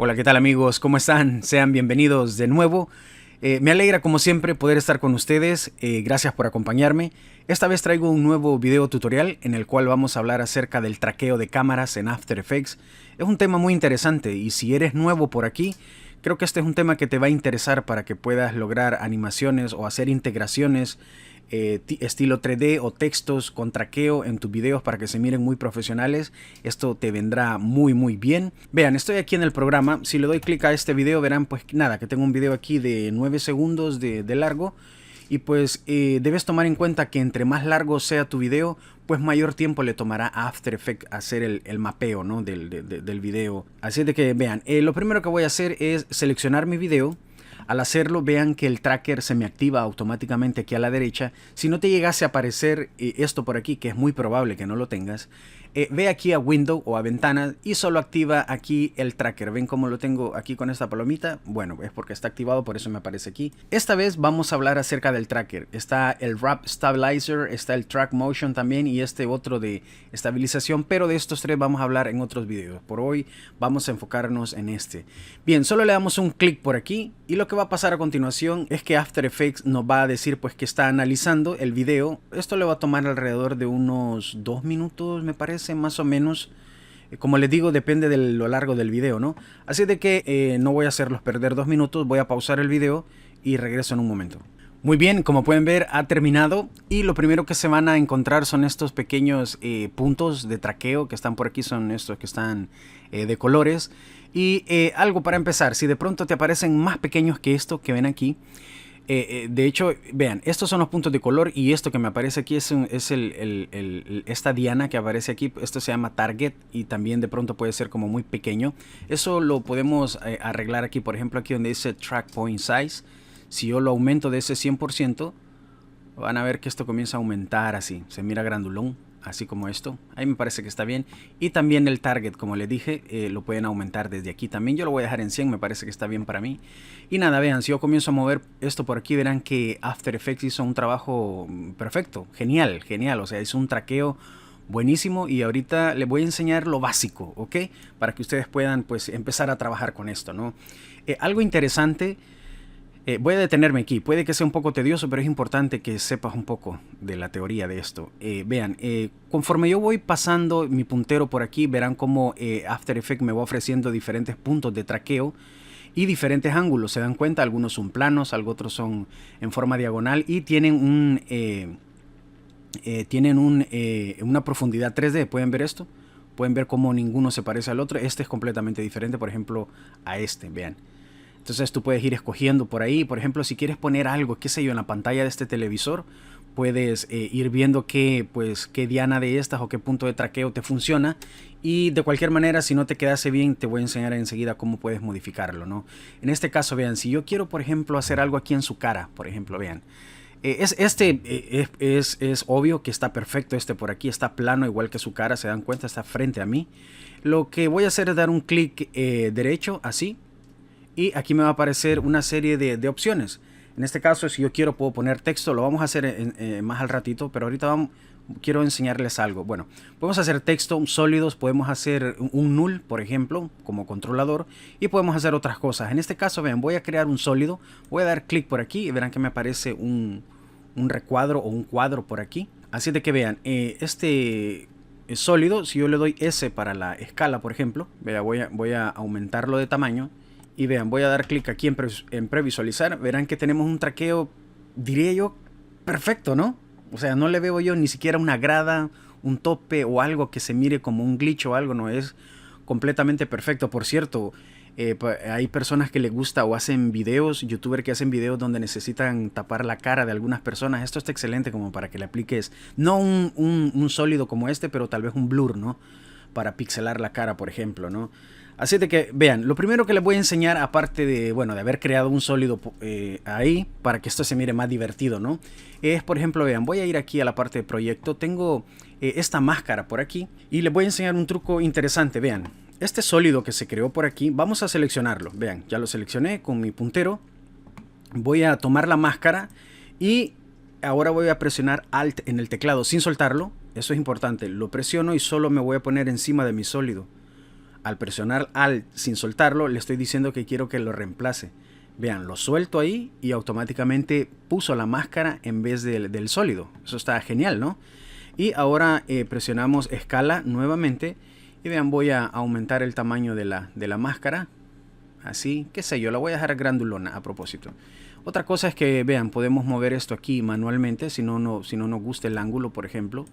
Hola, ¿qué tal amigos? ¿Cómo están? Sean bienvenidos de nuevo. Me alegra como siempre poder estar con ustedes. Gracias por acompañarme. Esta vez traigo un nuevo video tutorial en el cual vamos a hablar acerca del traqueo de cámaras en After Effects. Es un tema muy interesante y si eres nuevo por aquí, creo que este es un tema que te va a interesar para que puedas lograr animaciones o hacer integraciones estilo 3D o textos con traqueo en tus videos para que se miren muy profesionales. Esto te vendrá muy bien. Vean, estoy aquí en el programa. Si le doy clic a este video verán pues nada, que tengo un video aquí de 9 segundos de largo. Y pues debes tomar en cuenta que entre más largo sea tu video, pues mayor tiempo le tomará a After Effects hacer el mapeo, ¿no? del video. Así de que vean, lo primero que voy a hacer es seleccionar mi video. Al hacerlo, vean que el tracker se me activa automáticamente aquí a la derecha. Si no te llegase a aparecer esto por aquí, que es muy probable que no lo tengas, ve aquí a Window o a Ventanas y solo activa aquí el tracker. ¿Ven cómo lo tengo aquí con esta palomita? Bueno, es porque está activado, por eso me aparece aquí. Esta vez vamos a hablar acerca del tracker. Está el Wrap Stabilizer, está el Track Motion también y este otro de estabilización, pero de estos tres vamos a hablar en otros videos. Por hoy vamos a enfocarnos en este. Bien, solo le damos un clic por aquí y lo que va a pasar a continuación es que After Effects nos va a decir pues que está analizando el video. Esto le va a tomar alrededor de unos 2 minutos, me parece, más o menos. Como les digo, depende de lo largo del video, ¿no? Así de que no voy a hacerlos perder 2 minutos, voy a pausar el video y regreso en un momento. Muy bien, como pueden ver ha terminado y lo primero que se van a encontrar son estos pequeños puntos de traqueo que están por aquí, son estos que están de colores. Y algo para empezar, si de pronto te aparecen más pequeños que esto que ven aquí, de hecho, vean, estos son los puntos de color y esto que me aparece aquí es esta diana que aparece aquí. Esto se llama Target y también de pronto puede ser como muy pequeño. Eso lo podemos arreglar aquí, por ejemplo, aquí donde dice Track Point Size. Si yo lo aumento de ese 100%, van a ver que esto comienza a aumentar así, se mira grandulón. Así como esto, ahí me parece que está bien. Y también el target, como les dije, lo pueden aumentar desde aquí también. Yo lo voy a dejar en 100, me parece que está bien para mí. Y nada, vean, si yo comienzo a mover esto por aquí, verán que After Effects hizo un trabajo perfecto, genial, genial. O sea, hizo un traqueo buenísimo y ahorita les voy a enseñar lo básico, ¿ok? Para que ustedes puedan pues empezar a trabajar con esto, ¿no? Algo interesante. Voy a detenerme aquí, puede que sea un poco tedioso, pero es importante que sepas un poco de la teoría de esto. Vean, conforme yo voy pasando mi puntero por aquí, verán cómo After Effects me va ofreciendo diferentes puntos de traqueo y diferentes ángulos. Se dan cuenta, algunos son planos, otros son en forma diagonal y tienen una profundidad 3D. ¿Pueden ver esto? Pueden ver cómo ninguno se parece al otro. Este es completamente diferente, por ejemplo, a este, vean. Entonces tú puedes ir escogiendo por ahí, por ejemplo, si quieres poner algo, qué sé yo, en la pantalla de este televisor, puedes ir viendo qué diana de estas o qué punto de traqueo te funciona. Y de cualquier manera, si no te quedase bien, te voy a enseñar enseguida cómo puedes modificarlo, ¿no? En este caso, vean, si yo quiero, por ejemplo, hacer algo aquí en su cara, por ejemplo, vean. Es obvio que está perfecto, este por aquí está plano igual que su cara, se dan cuenta, está frente a mí. Lo que voy a hacer es dar un clic derecho, así. Y aquí me va a aparecer una serie de opciones. En este caso, si yo quiero, puedo poner texto. Lo vamos a hacer más al ratito, pero ahorita quiero enseñarles algo. Bueno, podemos hacer texto, sólidos, podemos hacer un null, por ejemplo, como controlador. Y podemos hacer otras cosas. En este caso, vean, voy a crear un sólido. Voy a dar clic por aquí y verán que me aparece un recuadro o un cuadro por aquí. Así de que vean, este es sólido. Si yo le doy S para la escala, por ejemplo, vea, voy a aumentarlo de tamaño. Y vean, voy a dar clic aquí en previsualizar. Verán que tenemos un traqueo, diría yo, perfecto, ¿no? O sea, no le veo yo ni siquiera una grada, un tope o algo que se mire como un glitch o algo. No, es completamente perfecto. Por cierto, hay personas que les gusta o hacen videos, youtubers que hacen videos donde necesitan tapar la cara de algunas personas. Esto está excelente como para que le apliques, no un sólido como este, pero tal vez un blur, ¿no? Para pixelar la cara, por ejemplo, ¿no? Así de que, vean, lo primero que les voy a enseñar, aparte de, bueno, de haber creado un sólido ahí, para que esto se mire más divertido, ¿no? Es, por ejemplo, vean, voy a ir aquí a la parte de proyecto, tengo esta máscara por aquí, y les voy a enseñar un truco interesante, vean. Este sólido que se creó por aquí, vamos a seleccionarlo, vean, ya lo seleccioné con mi puntero, voy a tomar la máscara, y ahora voy a presionar Alt en el teclado sin soltarlo, eso es importante, lo presiono y solo me voy a poner encima de mi sólido. al presionar Alt sin soltarlo, le estoy diciendo que quiero que lo reemplace. Vean, lo suelto ahí y automáticamente puso la máscara en vez del sólido. Eso está genial, ¿no? Y ahora presionamos escala nuevamente. Y vean, voy a aumentar el tamaño de la máscara. Así, qué sé yo, la voy a dejar grandulona a propósito. Otra cosa es que, vean, podemos mover esto aquí manualmente si no nos gusta el ángulo, por ejemplo.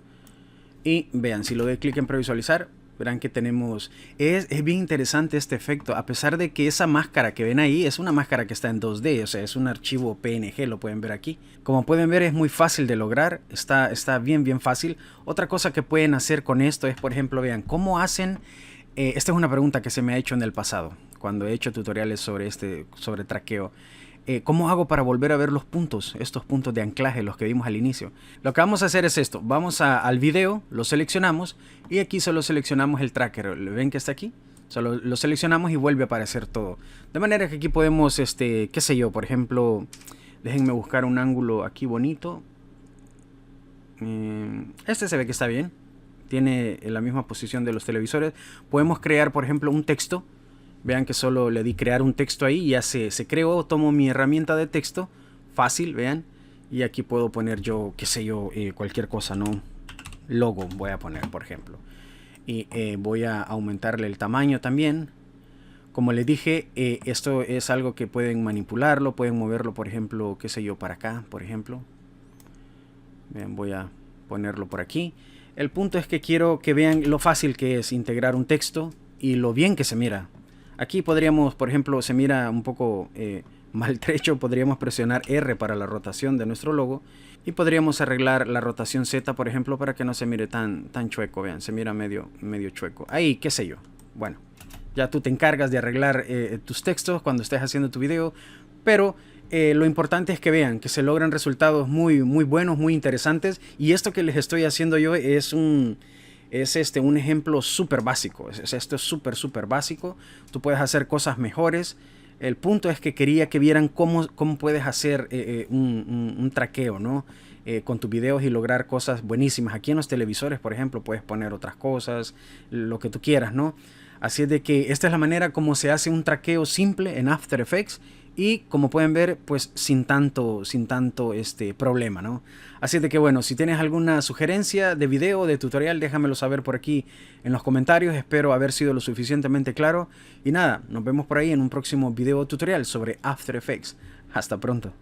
Y vean, si lo doy clic en previsualizar, verán que tenemos... Es bien interesante este efecto, a pesar de que esa máscara que ven ahí es una máscara que está en 2D, o sea, es un archivo PNG, lo pueden ver aquí. Como pueden ver, es muy fácil de lograr, está bien fácil. Otra cosa que pueden hacer con esto es, por ejemplo, vean, ¿cómo hacen? Esta es una pregunta que se me ha hecho en el pasado, cuando he hecho tutoriales sobre traqueo. ¿Cómo hago para volver a ver los puntos, estos puntos de anclaje, los que vimos al inicio? Lo que vamos a hacer es esto, vamos al video, lo seleccionamos y aquí solo seleccionamos el tracker. ¿Ven que está aquí? Solo lo seleccionamos y vuelve a aparecer todo. De manera que aquí podemos, qué sé yo, por ejemplo, déjenme buscar un ángulo aquí bonito. Este se ve que está bien, tiene la misma posición de los televisores. Podemos crear, por ejemplo, un texto. Vean que solo le di crear un texto ahí y ya se creó. Tomo mi herramienta de texto, fácil, vean. Y aquí puedo poner yo, qué sé yo, cualquier cosa, ¿no? Logo voy a poner, por ejemplo. Y voy a aumentarle el tamaño también. Como les dije, esto es algo que pueden manipularlo, pueden moverlo, por ejemplo, qué sé yo, para acá, por ejemplo. Vean, voy a ponerlo por aquí. El punto es que quiero que vean lo fácil que es integrar un texto y lo bien que se mira. Aquí podríamos, por ejemplo, se mira un poco maltrecho, podríamos presionar R para la rotación de nuestro logo y podríamos arreglar la rotación Z, por ejemplo, para que no se mire tan chueco. Vean, se mira medio chueco. Ahí, qué sé yo. Bueno, ya tú te encargas de arreglar tus textos cuando estés haciendo tu video, pero lo importante es que vean que se logran resultados muy buenos, muy interesantes, y esto que les estoy haciendo yo es un ejemplo súper básico. Esto es súper básico. Tú puedes hacer cosas mejores. El punto es que quería que vieran cómo puedes hacer un traqueo, ¿no? Con tus videos y lograr cosas buenísimas. Aquí en los televisores, por ejemplo, puedes poner otras cosas, lo que tú quieras, ¿no? Así es de que esta es la manera como se hace un traqueo simple en After Effects. Y como pueden ver, pues sin tanto problema, ¿no? Así de que bueno, si tienes alguna sugerencia de video, de tutorial, déjamelo saber por aquí en los comentarios. Espero haber sido lo suficientemente claro. Y nada, nos vemos por ahí en un próximo video tutorial sobre After Effects. Hasta pronto.